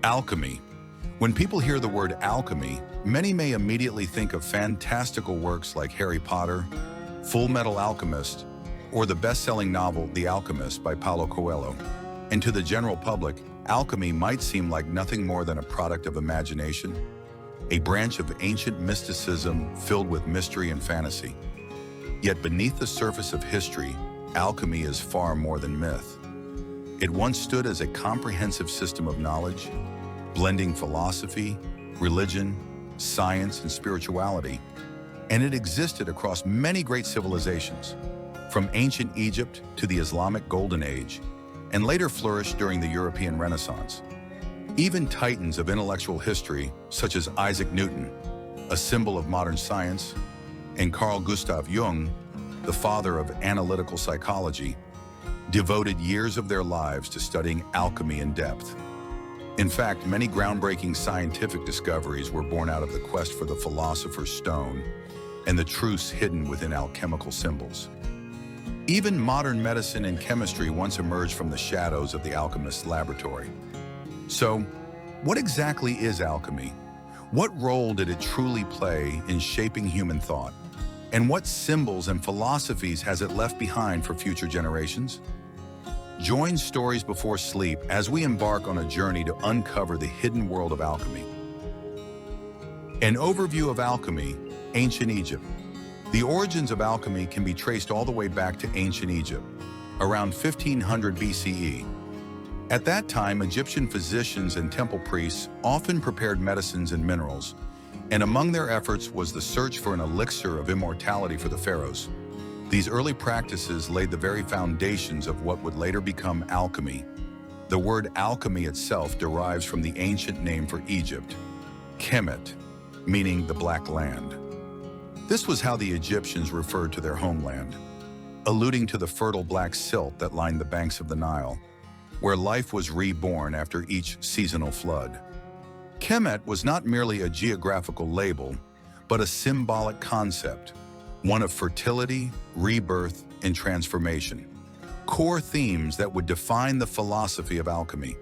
Alchemy. When people hear the word alchemy, many may immediately think of fantastical works like Harry Potter, Full Metal Alchemist, or the best-selling novel The Alchemist by Paulo Coelho. And to the general public, alchemy might seem like nothing more than a product of imagination, a branch of ancient mysticism filled with mystery and fantasy. Yet beneath the surface of history, alchemy is far more than myth. It once stood as a comprehensive system of knowledge, blending philosophy, religion, science, and spirituality, and it existed across many great civilizations, from ancient Egypt to the Islamic Golden Age, and later flourished during the European Renaissance. Even titans of intellectual history, such as Isaac Newton, a symbol of modern science, and Carl Gustav Jung, the father of analytical psychology, devoted years of their lives to studying alchemy in depth. In fact, many groundbreaking scientific discoveries were born out of the quest for the philosopher's stone and the truths hidden within alchemical symbols. Even modern medicine and chemistry once emerged from the shadows of the alchemist's laboratory. So, what exactly is alchemy? What role did it truly play in shaping human thought? And what symbols and philosophies has it left behind for future generations? Join Stories Before Sleep as we embark on a journey to uncover the hidden world of alchemy. An overview of alchemy, ancient Egypt. The origins of alchemy can be traced all the way back to ancient Egypt, around 1500 BCE. At that time, Egyptian physicians and temple priests often prepared medicines and minerals, and among their efforts was the search for an elixir of immortality for the pharaohs. These early practices laid the very foundations of what would later become alchemy. The word alchemy itself derives from the ancient name for Egypt, Kemet, meaning the Black Land. This was how the Egyptians referred to their homeland, alluding to the fertile black silt that lined the banks of the Nile, where life was reborn after each seasonal flood. Kemet was not merely a geographical label, but a symbolic concept, one of fertility, rebirth, and transformation, core themes that would define the philosophy of alchemy.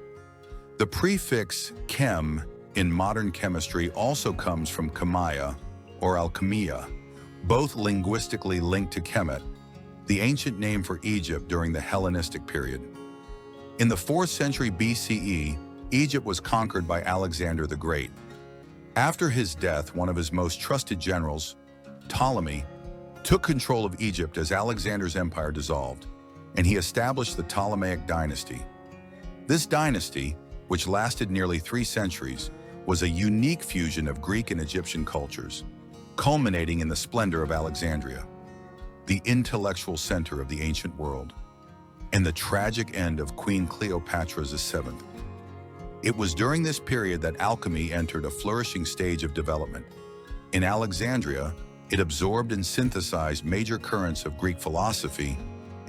The prefix chem in modern chemistry also comes from chemia or alchemia, both linguistically linked to Kemet, the ancient name for Egypt during the Hellenistic period. In the 4th century BCE, Egypt was conquered by Alexander the Great. After his death, one of his most trusted generals, Ptolemy, took control of Egypt as Alexander's empire dissolved, and he established the Ptolemaic dynasty. This dynasty, which lasted nearly 3 centuries, was a unique fusion of Greek and Egyptian cultures, culminating in the splendor of Alexandria, the intellectual center of the ancient world, and the tragic end of Queen Cleopatra VII. It was during this period that alchemy entered a flourishing stage of development. In Alexandria, it absorbed and synthesized major currents of Greek philosophy,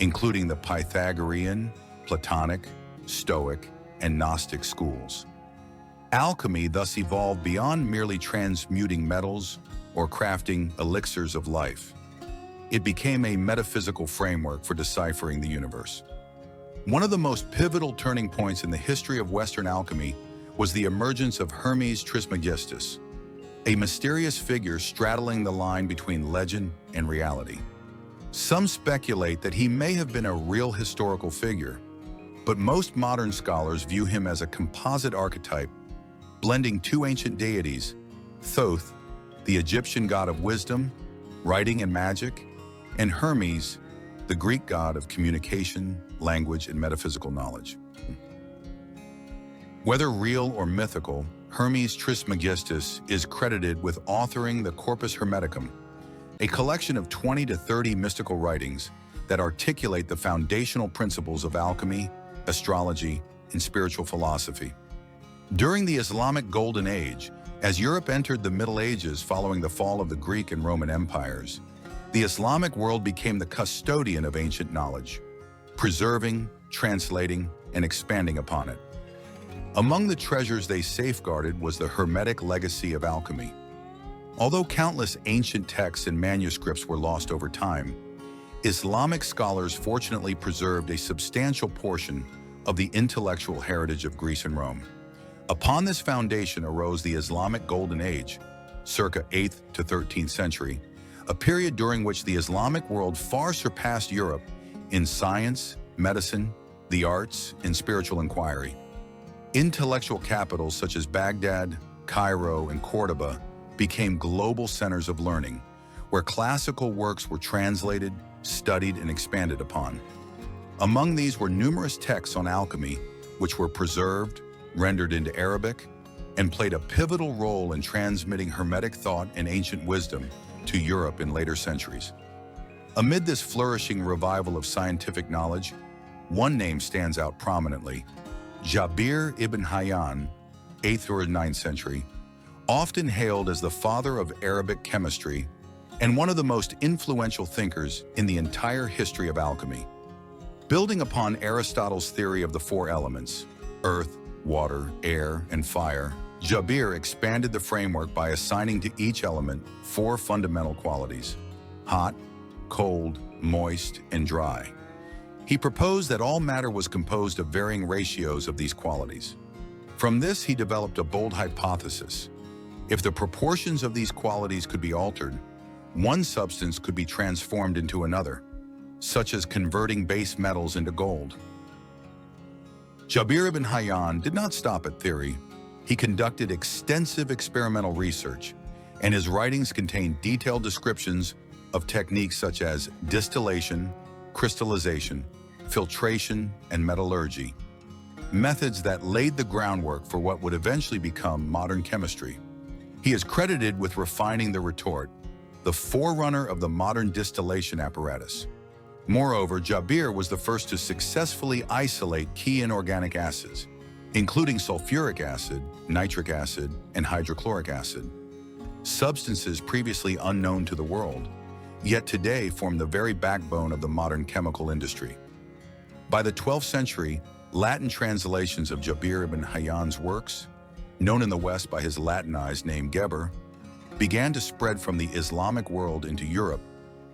including the Pythagorean, Platonic, Stoic, and Gnostic schools. Alchemy thus evolved beyond merely transmuting metals or crafting elixirs of life. It became a metaphysical framework for deciphering the universe. One of the most pivotal turning points in the history of Western alchemy was the emergence of Hermes Trismegistus, a mysterious figure straddling the line between legend and reality. Some speculate that he may have been a real historical figure, but most modern scholars view him as a composite archetype, blending 2 ancient deities, Thoth, the Egyptian god of wisdom, writing and magic, and Hermes, the Greek god of communication, language, and metaphysical knowledge. Whether real or mythical, Hermes Trismegistus is credited with authoring the Corpus Hermeticum, a collection of 20 to 30 mystical writings that articulate the foundational principles of alchemy, astrology, and spiritual philosophy. During the Islamic Golden Age, as Europe entered the Middle Ages following the fall of the Greek and Roman empires, the Islamic world became the custodian of ancient knowledge, preserving, translating, and expanding upon it. Among the treasures they safeguarded was the Hermetic legacy of alchemy. Although countless ancient texts and manuscripts were lost over time, Islamic scholars fortunately preserved a substantial portion of the intellectual heritage of Greece and Rome. Upon this foundation arose the Islamic Golden Age, circa 8th to 13th century, a period during which the Islamic world far surpassed Europe in science, medicine, the arts, and spiritual inquiry. Intellectual capitals such as Baghdad, Cairo, and Cordoba became global centers of learning, where classical works were translated, studied, and expanded upon. Among these were numerous texts on alchemy, which were preserved, rendered into Arabic, and played a pivotal role in transmitting Hermetic thought and ancient wisdom to Europe in later centuries. Amid this flourishing revival of scientific knowledge, one name stands out prominently: Jabir ibn Hayyan, 8th or 9th century, often hailed as the father of Arabic chemistry and one of the most influential thinkers in the entire history of alchemy. Building upon Aristotle's theory of the four elements, earth, water, air, and fire, Jabir expanded the framework by assigning to each element four fundamental qualities: hot, cold, moist, and dry. He proposed that all matter was composed of varying ratios of these qualities. From this, he developed a bold hypothesis. If the proportions of these qualities could be altered, one substance could be transformed into another, such as converting base metals into gold. Jabir ibn Hayyan did not stop at theory. He conducted extensive experimental research, and his writings contain detailed descriptions of techniques such as distillation, crystallization, filtration, and metallurgy, methods that laid the groundwork for what would eventually become modern chemistry. He is credited with refining the retort, the forerunner of the modern distillation apparatus. Moreover, Jabir was the first to successfully isolate key inorganic acids, including sulfuric acid, nitric acid, and hydrochloric acid, substances previously unknown to the world, yet today form the very backbone of the modern chemical industry. By the 12th century, Latin translations of Jabir ibn Hayyan's works, known in the West by his Latinized name Geber, began to spread from the Islamic world into Europe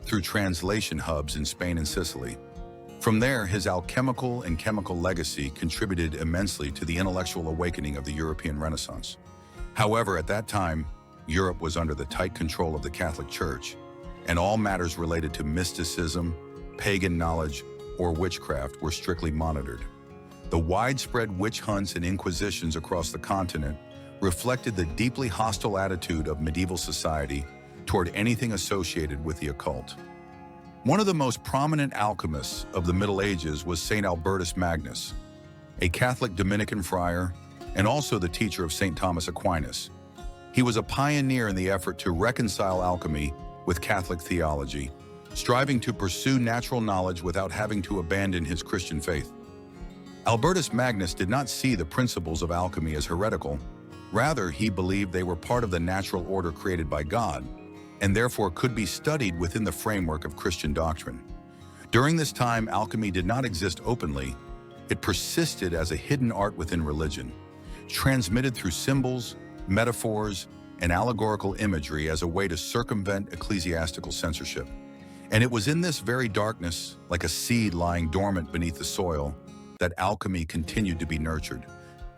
through translation hubs in Spain and Sicily. From there, his alchemical and chemical legacy contributed immensely to the intellectual awakening of the European Renaissance. However, at that time, Europe was under the tight control of the Catholic Church, and all matters related to mysticism, pagan knowledge, or witchcraft were strictly monitored. The widespread witch hunts and inquisitions across the continent reflected the deeply hostile attitude of medieval society toward anything associated with the occult. One of the most prominent alchemists of the Middle Ages was Saint Albertus Magnus, a Catholic Dominican friar and also the teacher of Saint Thomas Aquinas. He was a pioneer in the effort to reconcile alchemy with Catholic theology, striving to pursue natural knowledge without having to abandon his Christian faith. Albertus Magnus did not see the principles of alchemy as heretical. Rather, he believed they were part of the natural order created by God, and therefore could be studied within the framework of Christian doctrine. During this time, alchemy did not exist openly. It persisted as a hidden art within religion, transmitted through symbols, metaphors, and allegorical imagery as a way to circumvent ecclesiastical censorship. And it was in this very darkness, like a seed lying dormant beneath the soil, that alchemy continued to be nurtured,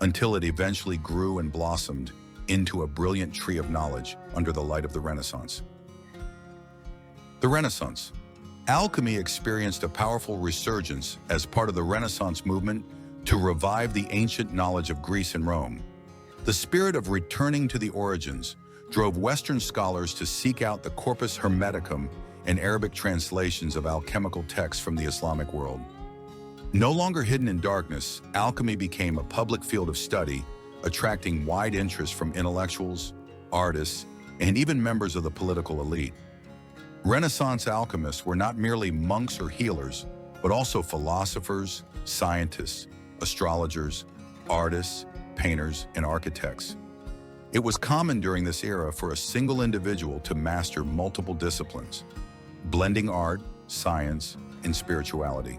until it eventually grew and blossomed into a brilliant tree of knowledge under the light of the Renaissance. The Renaissance. Alchemy experienced a powerful resurgence as part of the Renaissance movement to revive the ancient knowledge of Greece and Rome. The spirit of returning to the origins drove Western scholars to seek out the Corpus Hermeticum and Arabic translations of alchemical texts from the Islamic world. No longer hidden in darkness, alchemy became a public field of study, attracting wide interest from intellectuals, artists, and even members of the political elite. Renaissance alchemists were not merely monks or healers, but also philosophers, scientists, astrologers, artists, painters, and architects. It was common during this era for a single individual to master multiple disciplines, blending art, science, and spirituality.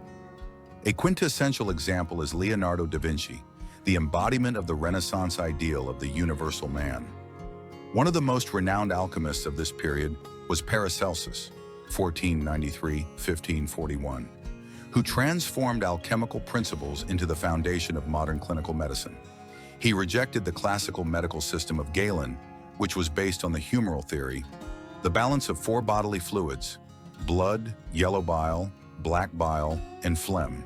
A quintessential example is Leonardo da Vinci, the embodiment of the Renaissance ideal of the universal man. One of the most renowned alchemists of this period was Paracelsus, 1493-1541, who transformed alchemical principles into the foundation of modern clinical medicine. He rejected the classical medical system of Galen, which was based on the humoral theory, the balance of four bodily fluids: blood, yellow bile, black bile, and phlegm.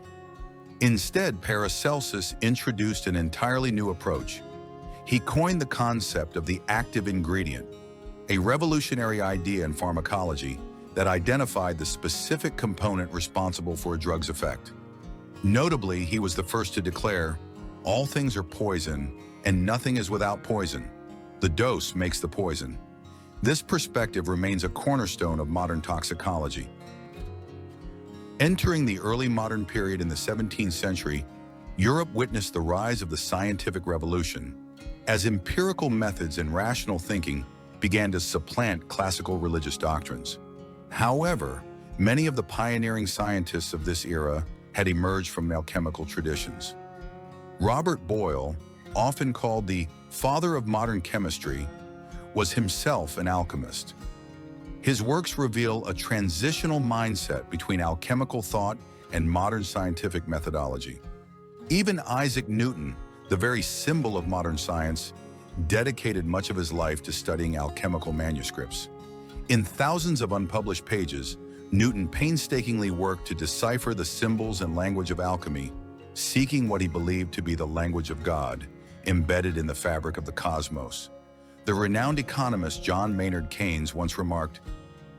Instead, Paracelsus introduced an entirely new approach. He coined the concept of the active ingredient, a revolutionary idea in pharmacology that identified the specific component responsible for a drug's effect. Notably, he was the first to declare, "All things are poison, and nothing is without poison. The dose makes the poison." This perspective remains a cornerstone of modern toxicology. Entering the early modern period in the 17th century, Europe witnessed the rise of the scientific revolution, as empirical methods and rational thinking began to supplant classical religious doctrines. However, many of the pioneering scientists of this era had emerged from alchemical traditions. Robert Boyle, often called the father of modern chemistry, was himself an alchemist. His works reveal a transitional mindset between alchemical thought and modern scientific methodology. Even Isaac Newton, the very symbol of modern science, dedicated much of his life to studying alchemical manuscripts. In thousands of unpublished pages, Newton painstakingly worked to decipher the symbols and language of alchemy, seeking what he believed to be the language of God, embedded in the fabric of the cosmos. The renowned economist John Maynard Keynes once remarked,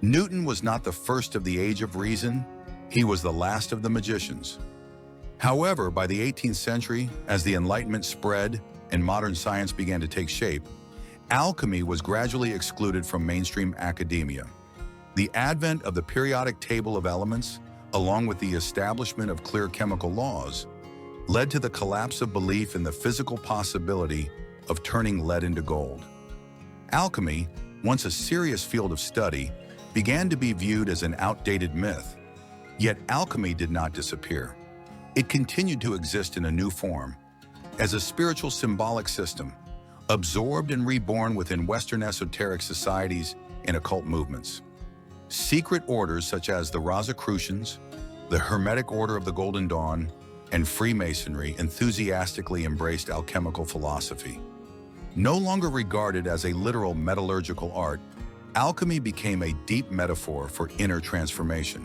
"Newton was not the first of the age of reason, he was the last of the magicians." However, by the 18th century, as the Enlightenment spread and modern science began to take shape, alchemy was gradually excluded from mainstream academia. The advent of the periodic table of elements, along with the establishment of clear chemical laws, led to the collapse of belief in the physical possibility of turning lead into gold. Alchemy, once a serious field of study, began to be viewed as an outdated myth. Yet alchemy did not disappear. It continued to exist in a new form, as a spiritual symbolic system, absorbed and reborn within Western esoteric societies and occult movements. Secret orders such as the Rosicrucians, the Hermetic Order of the Golden Dawn, and Freemasonry enthusiastically embraced alchemical philosophy. No longer regarded as a literal metallurgical art, alchemy became a deep metaphor for inner transformation.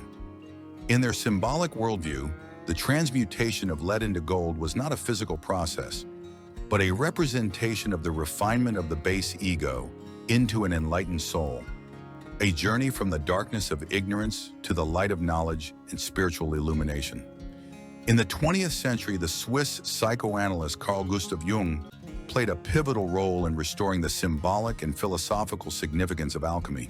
In their symbolic worldview, the transmutation of lead into gold was not a physical process, but a representation of the refinement of the base ego into an enlightened soul, a journey from the darkness of ignorance to the light of knowledge and spiritual illumination. In the 20th century, the Swiss psychoanalyst Carl Jung played a pivotal role in restoring the symbolic and philosophical significance of alchemy.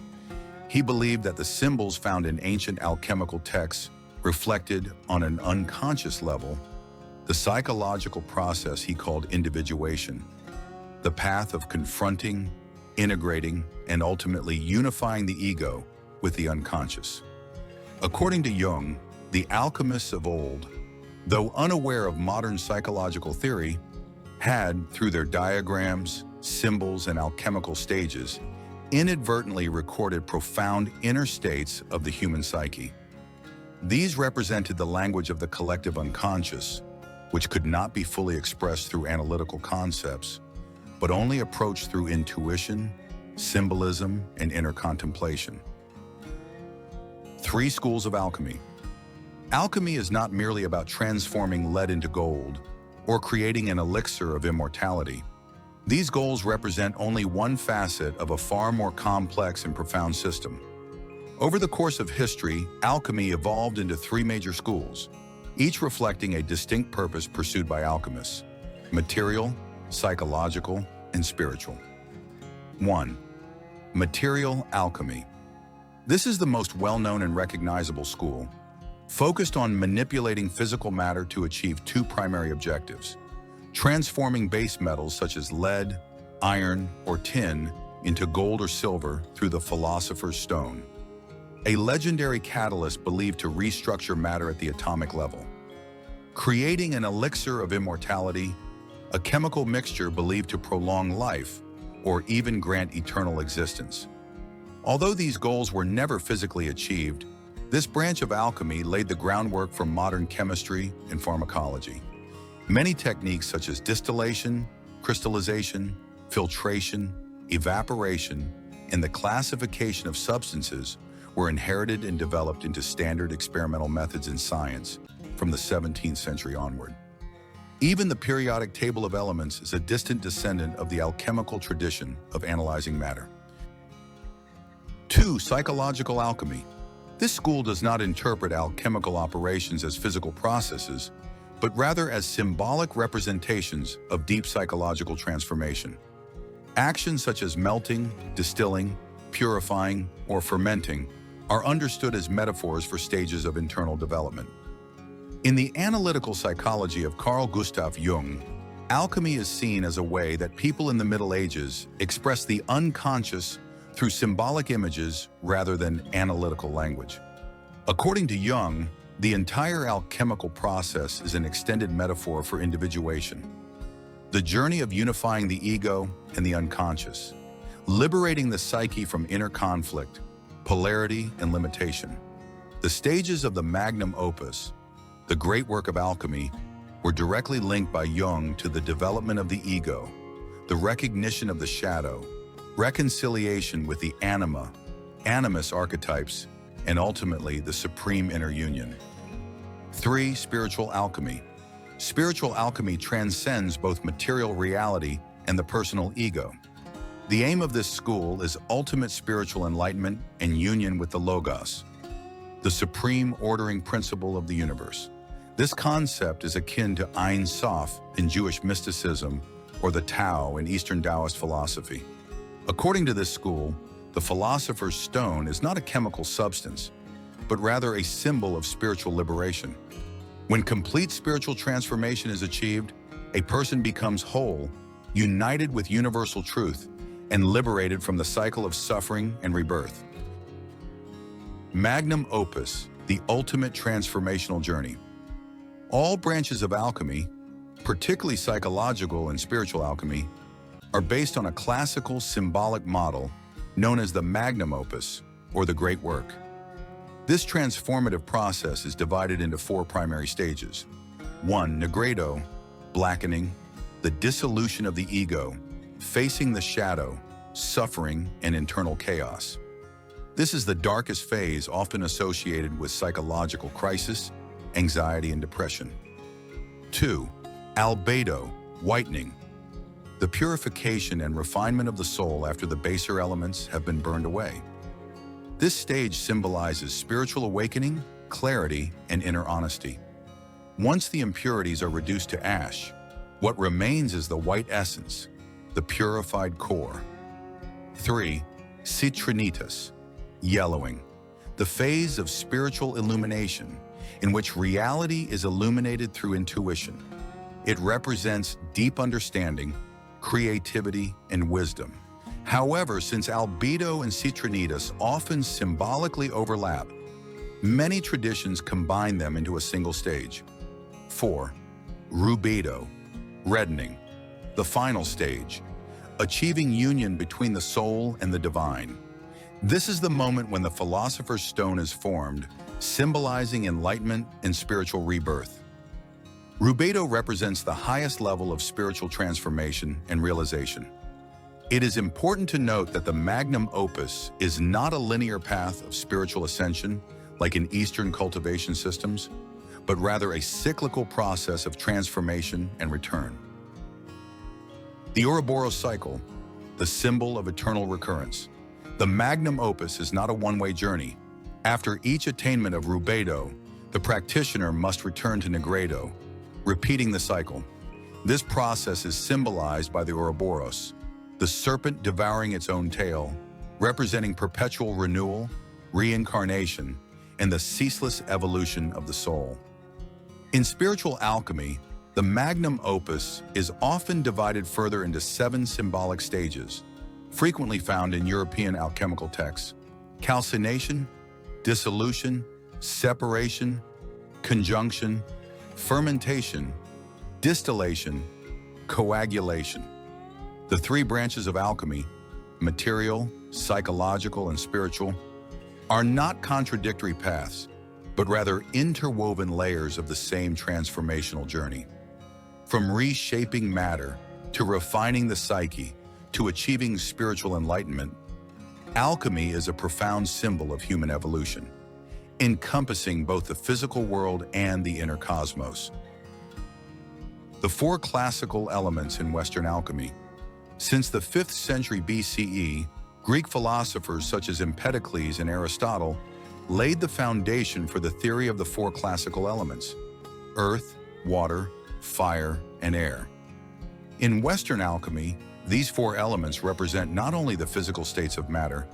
He believed that the symbols found in ancient alchemical texts reflected, on an unconscious level, the psychological process he called individuation, the path of confronting, integrating, and ultimately unifying the ego with the unconscious. According to Jung, the alchemists of old, though unaware of modern psychological theory, had, through their diagrams, symbols, and alchemical stages, inadvertently recorded profound inner states of the human psyche. These represented the language of the collective unconscious, which could not be fully expressed through analytical concepts, but only approached through intuition, symbolism, and inner contemplation. 3 schools of alchemy. Alchemy is not merely about transforming lead into gold or creating an elixir of immortality. These goals represent only one facet of a far more complex and profound system. Over the course of history, alchemy evolved into 3 major schools, each reflecting a distinct purpose pursued by alchemists: material, psychological, and spiritual. 1. Material alchemy. This is the most well-known and recognizable school, focused on manipulating physical matter to achieve 2 primary objectives: transforming base metals such as lead, iron, or tin into gold or silver through the Philosopher's Stone, a legendary catalyst believed to restructure matter at the atomic level; creating an elixir of immortality, a chemical mixture believed to prolong life or even grant eternal existence. Although these goals were never physically achieved, this branch of alchemy laid the groundwork for modern chemistry and pharmacology. Many techniques such as distillation, crystallization, filtration, evaporation, and the classification of substances were inherited and developed into standard experimental methods in science from the 17th century onward. Even the periodic table of elements is a distant descendant of the alchemical tradition of analyzing matter. 2. Psychological alchemy. This school does not interpret alchemical operations as physical processes, but rather as symbolic representations of deep psychological transformation. Actions such as melting, distilling, purifying, or fermenting are understood as metaphors for stages of internal development. In the analytical psychology of Carl Gustav Jung, alchemy is seen as a way that people in the Middle Ages express the unconscious through symbolic images rather than analytical language. According to Jung, the entire alchemical process is an extended metaphor for individuation, the journey of unifying the ego and the unconscious, liberating the psyche from inner conflict, polarity, and limitation. The stages of the Magnum Opus, the great work of alchemy, were directly linked by Jung to the development of the ego, the recognition of the shadow, reconciliation with the anima, animus archetypes, and ultimately the supreme inner union. 3. Spiritual alchemy. Spiritual alchemy transcends both material reality and the personal ego. The aim of this school is ultimate spiritual enlightenment and union with the Logos, the supreme ordering principle of the universe. This concept is akin to Ein Sof in Jewish mysticism or the Tao in Eastern Taoist philosophy. According to this school, the philosopher's stone is not a chemical substance, but rather a symbol of spiritual liberation. When complete spiritual transformation is achieved, a person becomes whole, united with universal truth, and liberated from the cycle of suffering and rebirth. Magnum Opus, the ultimate transformational journey. All branches of alchemy, particularly psychological and spiritual alchemy, are based on a classical symbolic model known as the Magnum Opus, or the Great Work. This transformative process is divided into 4 primary stages. 1. Nigredo, blackening, the dissolution of the ego, facing the shadow, suffering, and internal chaos. This is the darkest phase, often associated with psychological crisis, anxiety, and depression. 2. Albedo, whitening, the purification and refinement of the soul after the baser elements have been burned away. This stage symbolizes spiritual awakening, clarity, and inner honesty. Once the impurities are reduced to ash, what remains is the white essence, the purified core. 3. Citrinitas, yellowing, the phase of spiritual illumination in which reality is illuminated through intuition. It represents deep understanding, creativity, and wisdom. However, since albedo and citrinitas often symbolically overlap, many traditions combine them into a single stage. 4. Rubedo, reddening, the final stage, achieving union between the soul and the divine. This is the moment when the philosopher's stone is formed, symbolizing enlightenment and spiritual rebirth. Rubedo represents the highest level of spiritual transformation and realization. It is important to note that the Magnum Opus is not a linear path of spiritual ascension like in Eastern cultivation systems, but rather a cyclical process of transformation and return. The Ouroboros cycle, the symbol of eternal recurrence. The Magnum Opus is not a one-way journey. After each attainment of Rubedo, the practitioner must return to Nigredo, repeating the cycle. This process is symbolized by the Ouroboros, the serpent devouring its own tail, representing perpetual renewal, reincarnation, and the ceaseless evolution of the soul. In spiritual alchemy, the Magnum Opus is often divided further into 7 symbolic stages, frequently found in European alchemical texts: calcination, dissolution, separation, conjunction, fermentation, distillation, coagulation. The 3 branches of alchemy, material, psychological, and spiritual, are not contradictory paths, but rather interwoven layers of the same transformational journey. From reshaping matter to refining the psyche, to achieving spiritual enlightenment, alchemy is a profound symbol of human evolution, encompassing both the physical world and the inner cosmos. The four classical elements in Western alchemy. Since the 5th century BCE, Greek philosophers such as Empedocles and Aristotle laid the foundation for the theory of the four classical elements: earth, water, fire, and air. In Western alchemy, these four elements represent not only the physical states of matter,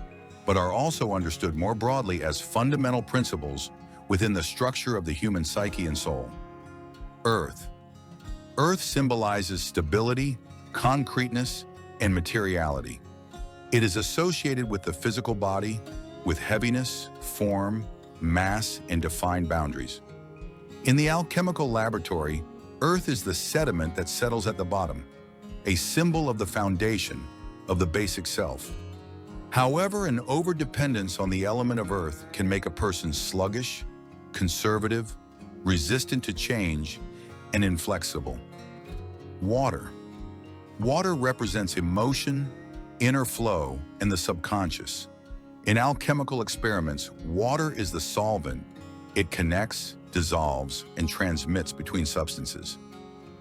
but are also understood more broadly as fundamental principles within the structure of the human psyche and soul. Earth. Earth symbolizes stability, concreteness, and materiality. It is associated with the physical body, with heaviness, form, mass, and defined boundaries. In the alchemical laboratory, earth is the sediment that settles at the bottom, a symbol of the foundation of the basic self. However, an overdependence on the element of earth can make a person sluggish, conservative, resistant to change, and inflexible. Water. Water represents emotion, inner flow, and the subconscious. In alchemical experiments, water is the solvent. It connects, dissolves, and transmits between substances.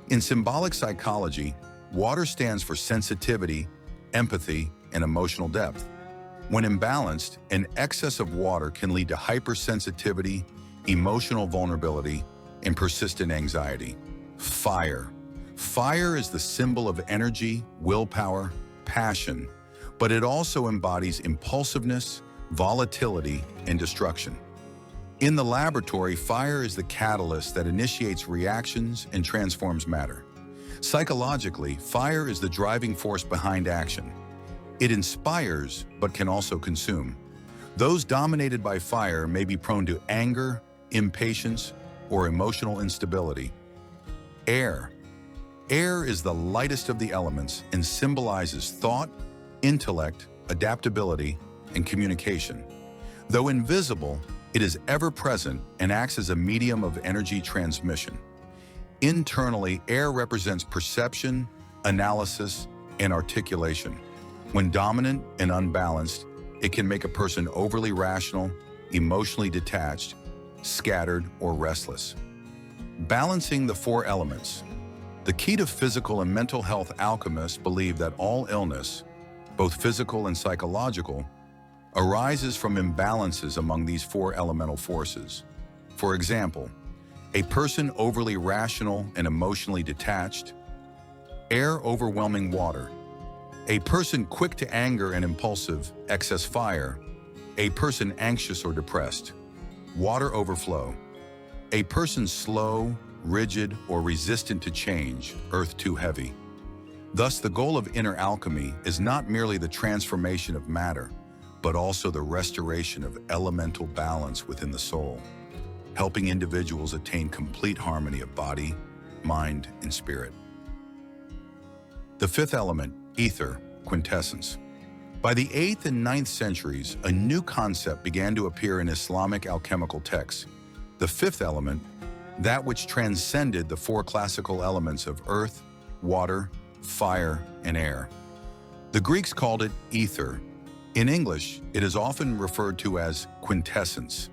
In symbolic psychology, water stands for sensitivity, empathy, and emotional depth. When imbalanced, an excess of water can lead to hypersensitivity, emotional vulnerability, and persistent anxiety. Fire. Fire is the symbol of energy, willpower, passion, but it also embodies impulsiveness, volatility, and destruction. In the laboratory, fire is the catalyst that initiates reactions and transforms matter. Psychologically, fire is the driving force behind action. It inspires, but can also consume. Those dominated by fire may be prone to anger, impatience, or emotional instability. Air. Air is the lightest of the elements and symbolizes thought, intellect, adaptability, and communication. Though invisible, it is ever present and acts as a medium of energy transmission. Internally, air represents perception, analysis, and articulation. When dominant and unbalanced, it can make a person overly rational, emotionally detached, scattered, or restless. Balancing the four elements. The key to physical and mental health. Alchemists believe that all illness, both physical and psychological, arises from imbalances among these four elemental forces. For example, a person overly rational and emotionally detached, air overwhelming water; a person quick to anger and impulsive, excess fire; a person anxious or depressed, water overflow; a person slow, rigid, or resistant to change, earth too heavy. Thus, the goal of inner alchemy is not merely the transformation of matter, but also the restoration of elemental balance within the soul, helping individuals attain complete harmony of body, mind, and spirit. The fifth element, ether, quintessence. By the 8th and 9th centuries, a new concept began to appear in Islamic alchemical texts. The fifth element, that which transcended the four classical elements of earth, water, fire, and air. The Greeks called it ether. In English, it is often referred to as quintessence,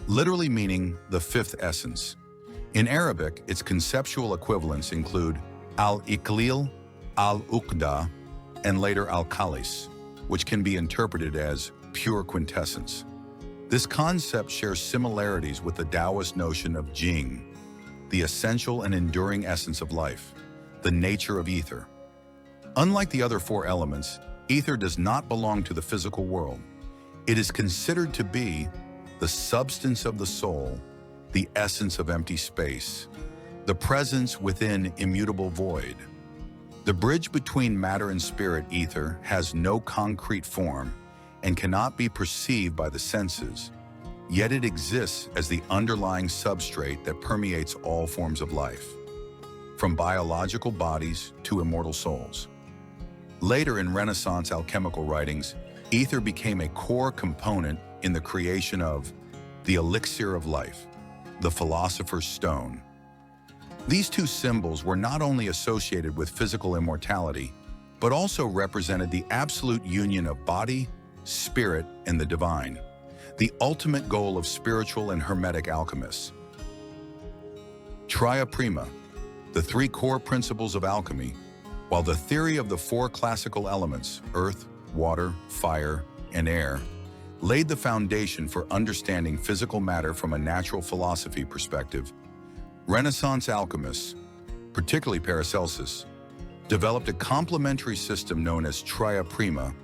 literally meaning the fifth essence. In Arabic, its conceptual equivalents include al-iqlil, al-uqda, and later al-khalis, which can be interpreted as pure quintessence. This concept shares similarities with the Taoist notion of Jing, the essential and enduring essence of life, the nature of ether. Unlike the other four elements, ether does not belong to the physical world. It is considered to be the substance of the soul, the essence of empty space, the presence within immutable void. The bridge between matter and spirit. Ether has no concrete form and cannot be perceived by the senses, yet it exists as the underlying substrate that permeates all forms of life, from biological bodies to immortal souls. Later in Renaissance alchemical writings, ether became a core component in the creation of the elixir of life, the Philosopher's Stone. These two symbols were not only associated with physical immortality, but also represented the absolute union of body, spirit, and the divine, the ultimate goal of spiritual and hermetic alchemists. Tria Prima, the three core principles of alchemy, while the theory of the four classical elements, earth, water, fire, and air, laid the foundation for understanding physical matter from a natural philosophy perspective, Renaissance alchemists, particularly Paracelsus, developed a complementary system known as Tria Prima,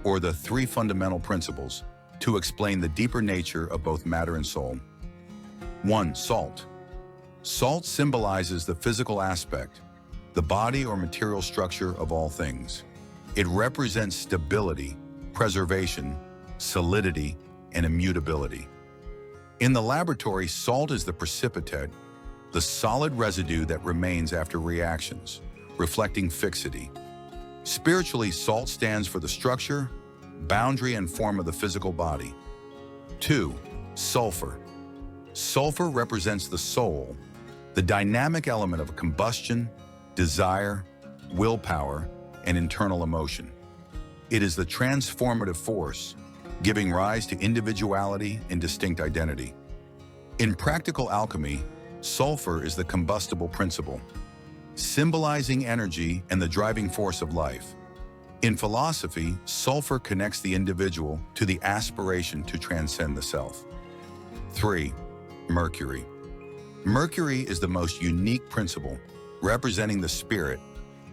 or the three fundamental principles, to explain the deeper nature of both matter and soul. 1. Salt. Salt symbolizes the physical aspect, the body or material structure of all things. It represents stability, preservation, solidity, and immutability. In the laboratory, salt is the precipitate, the solid residue that remains after reactions, reflecting fixity. Spiritually, salt stands for the structure, boundary, and form of the physical body. 2. Sulfur. Sulfur represents the soul, the dynamic element of combustion, desire, willpower, and internal emotion. It is the transformative force, giving rise to individuality and distinct identity. In practical alchemy, sulfur is the combustible principle, symbolizing energy and the driving force of life. In philosophy, sulfur connects the individual to the aspiration to transcend the self. 3. Mercury. Mercury is the most unique principle, representing the spirit,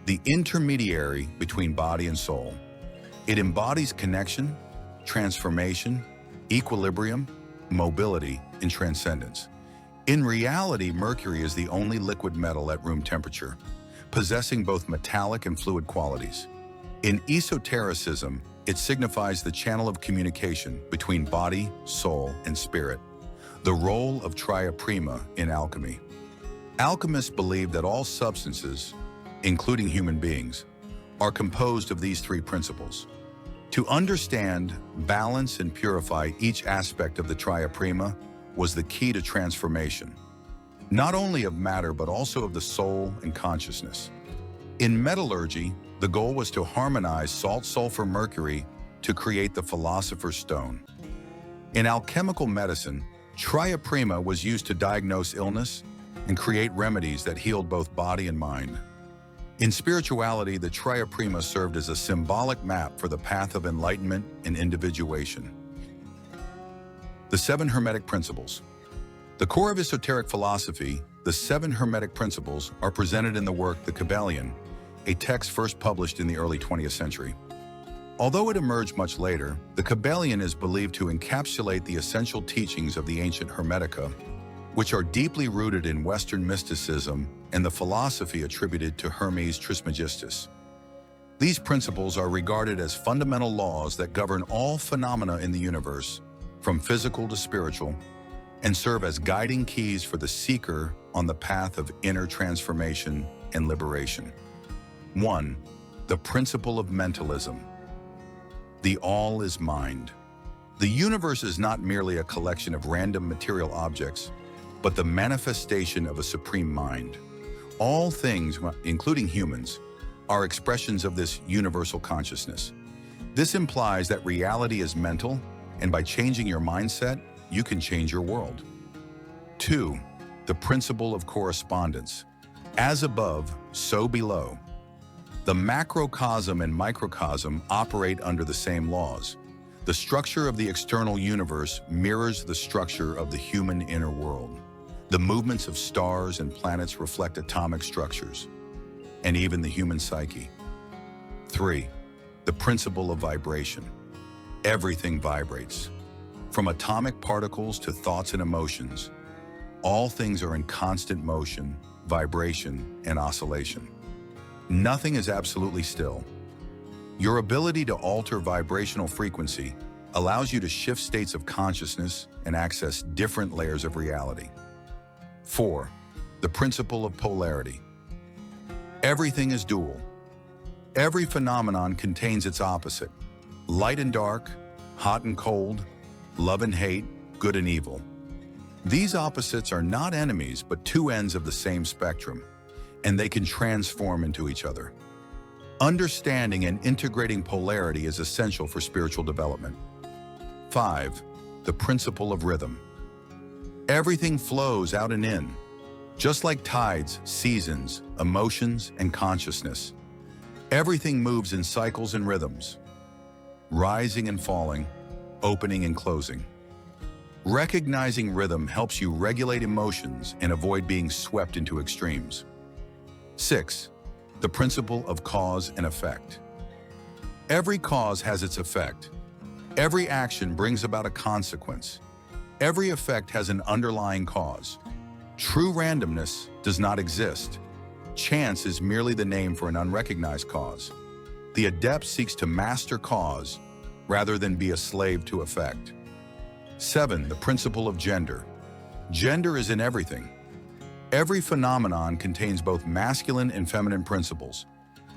the intermediary between body and soul. It embodies connection, transformation, equilibrium, mobility, and transcendence. In reality, mercury is the only liquid metal at room temperature, possessing both metallic and fluid qualities. In esotericism, it signifies the channel of communication between body, soul, and spirit, the role of Tria Prima in alchemy. Alchemists believe that all substances, including human beings, are composed of these three principles. To understand, balance, and purify each aspect of the Tria Prima was the key to transformation, not only of matter but also of the soul and consciousness. In metallurgy, the goal was to harmonize salt, sulfur, mercury to create the Philosopher's Stone. In alchemical medicine, Tria Prima was used to diagnose illness and create remedies that healed both body and mind. In spirituality, the Tria Prima served as a symbolic map for the path of enlightenment and individuation. The 7 Hermetic Principles. The core of esoteric philosophy, the 7 Hermetic Principles, are presented in the work The Kybalion, a text first published in the early 20th century. Although it emerged much later, the Kybalion is believed to encapsulate the essential teachings of the ancient Hermetica, which are deeply rooted in Western mysticism and the philosophy attributed to Hermes Trismegistus. These principles are regarded as fundamental laws that govern all phenomena in the universe, from physical to spiritual, and serve as guiding keys for the seeker on the path of inner transformation and liberation. 1. The principle of mentalism. The all is mind. The universe is not merely a collection of random material objects, but the manifestation of a supreme mind. All things, including humans, are expressions of this universal consciousness. This implies that reality is mental, and by changing your mindset, you can change your world. 2. The principle of correspondence. As above, so below. The macrocosm and microcosm operate under the same laws. The structure of the external universe mirrors the structure of the human inner world. The movements of stars and planets reflect atomic structures, and even the human psyche. 3. The principle of vibration. Everything vibrates. From atomic particles to thoughts and emotions, all things are in constant motion, vibration, and oscillation. Nothing is absolutely still. Your ability to alter vibrational frequency allows you to shift states of consciousness and access different layers of reality. 4. The principle of polarity. Everything is dual. Every phenomenon contains its opposite. Light and dark, hot and cold, love and hate, good and evil. These opposites are not enemies, but two ends of the same spectrum, and they can transform into each other. Understanding and integrating polarity is essential for spiritual development. 5. The principle of rhythm. Everything flows out and in, just like tides, seasons, emotions, and consciousness. Everything moves in cycles and rhythms, rising and falling, opening and closing. Recognizing rhythm helps you regulate emotions and avoid being swept into extremes. 6. The principle of cause and effect. Every cause has its effect. Every action brings about a consequence. Every effect has an underlying cause. True randomness does not exist. Chance is merely the name for an unrecognized cause. The adept seeks to master cause rather than be a slave to effect. 7. The principle of gender. Gender is in everything. Every phenomenon contains both masculine and feminine principles,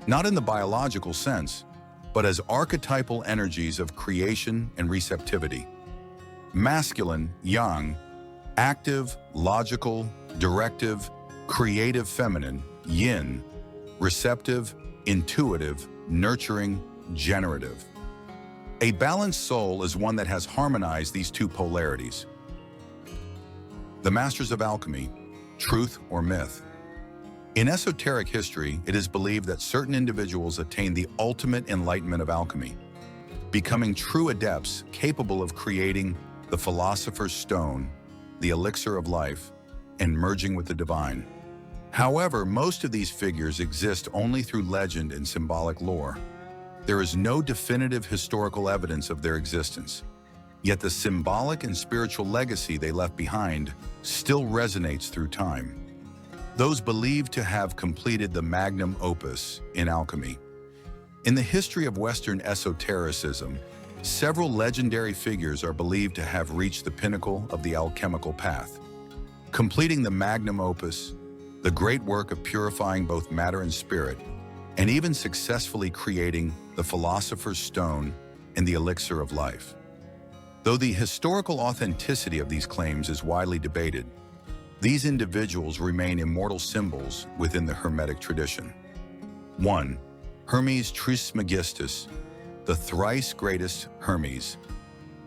not in the biological sense, but as archetypal energies of creation and receptivity. Masculine, yang; active, logical, directive, creative feminine, yin; receptive, intuitive, nurturing, generative. A balanced soul is one that has harmonized these two polarities. The Masters of Alchemy, truth or myth. In esoteric history, it is believed that certain individuals attain the ultimate enlightenment of alchemy, becoming true adepts capable of creating the Philosopher's Stone, the elixir of life, and merging with the divine. However, most of these figures exist only through legend and symbolic lore. There is no definitive historical evidence of their existence, yet the symbolic and spiritual legacy they left behind still resonates through time. Those believed to have completed the Magnum Opus in alchemy. In the history of Western esotericism, several legendary figures are believed to have reached the pinnacle of the alchemical path, completing the Magnum Opus, the great work of purifying both matter and spirit, and even successfully creating the Philosopher's Stone and the elixir of life. Though the historical authenticity of these claims is widely debated, these individuals remain immortal symbols within the Hermetic tradition. 1. Hermes Trismegistus, the thrice greatest Hermes.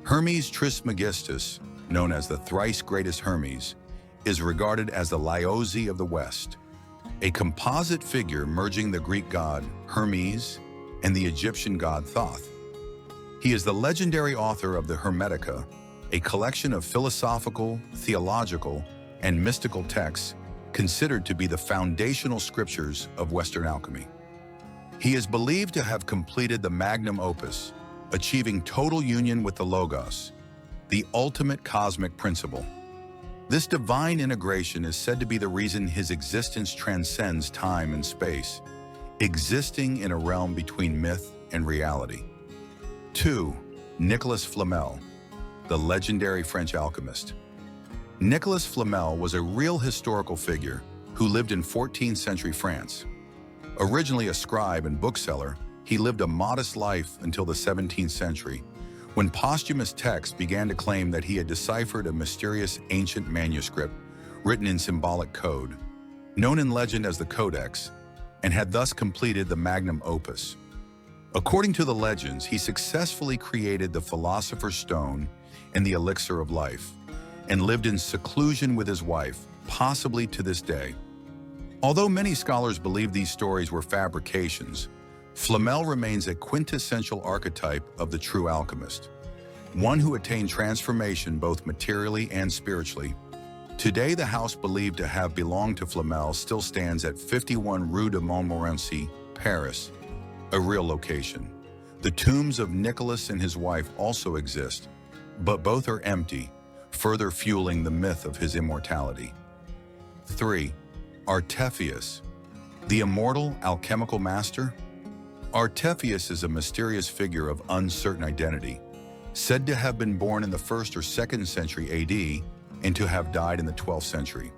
Hermes Trismegistus, known as the thrice greatest Hermes, is regarded as the Laozi of the West, a composite figure merging the Greek god Hermes and the Egyptian god Thoth. He is the legendary author of the Hermetica, a collection of philosophical, theological, and mystical texts considered to be the foundational scriptures of Western alchemy. He is believed to have completed the Magnum Opus, achieving total union with the Logos, the ultimate cosmic principle. This divine integration is said to be the reason his existence transcends time and space, existing in a realm between myth and reality. 2. Nicolas Flamel, the legendary French alchemist. Nicolas Flamel was a real historical figure who lived in 14th century France. Originally a scribe and bookseller, he lived a modest life until the 17th century, when posthumous texts began to claim that he had deciphered a mysterious ancient manuscript written in symbolic code, known in legend as the Codex, and had thus completed the Magnum Opus. According to the legends, he successfully created the Philosopher's Stone and the elixir of life, and lived in seclusion with his wife, possibly to this day. Although many scholars believe these stories were fabrications, Flamel remains a quintessential archetype of the true alchemist, one who attained transformation both materially and spiritually. Today, the house believed to have belonged to Flamel still stands at 51 Rue de Montmorency, Paris, a real location. The tombs of Nicolas and his wife also exist, but both are empty, further fueling the myth of his immortality. 3. Artephius, the immortal alchemical master. Artephius is a mysterious figure of uncertain identity, said to have been born in the 1st or 2nd century AD and to have died in the 12th century.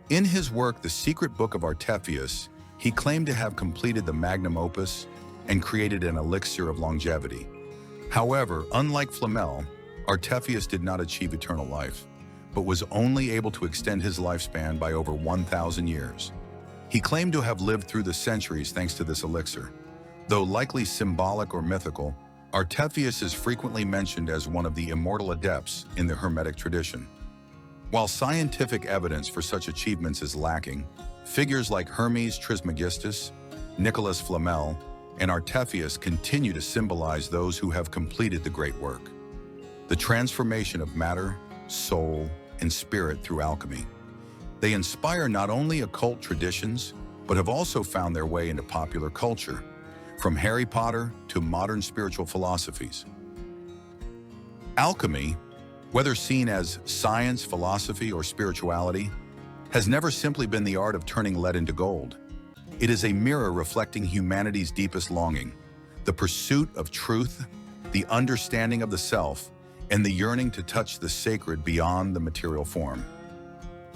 In his work, The Secret Book of Artephius, he claimed to have completed the Magnum Opus and created an elixir of longevity. However, unlike Flamel, Artephius did not achieve eternal life, but was only able to extend his lifespan by over 1,000 years. He claimed to have lived through the centuries thanks to this elixir. Though likely symbolic or mythical, Artephius is frequently mentioned as one of the immortal adepts in the Hermetic tradition. While scientific evidence for such achievements is lacking, figures like Hermes Trismegistus, Nicolas Flamel, and Artephius continue to symbolize those who have completed the great work. The transformation of matter, soul, and spirit through alchemy. They inspire not only occult traditions, but have also found their way into popular culture, from Harry Potter to modern spiritual philosophies. Alchemy, whether seen as science, philosophy, or spirituality, has never simply been the art of turning lead into gold. It is a mirror reflecting humanity's deepest longing, the pursuit of truth, the understanding of the self, and the yearning to touch the sacred beyond the material form.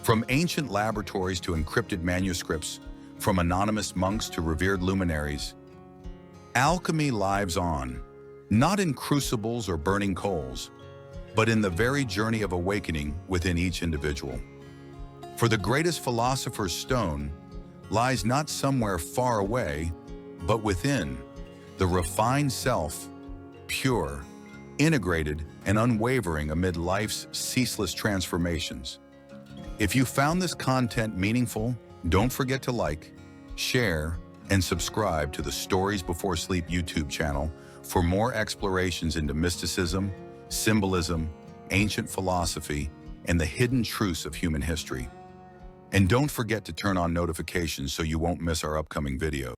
From ancient laboratories to encrypted manuscripts, from anonymous monks to revered luminaries, alchemy lives on, not in crucibles or burning coals, but in the very journey of awakening within each individual. For the greatest philosopher's stone lies not somewhere far away, but within, the refined self, pure, integrated, and unwavering amid life's ceaseless transformations. If you found this content meaningful, don't forget to like, share, and subscribe to the Stories Before Sleep YouTube channel for more explorations into mysticism, symbolism, ancient philosophy, and the hidden truths of human history. And don't forget to turn on notifications so you won't miss our upcoming videos.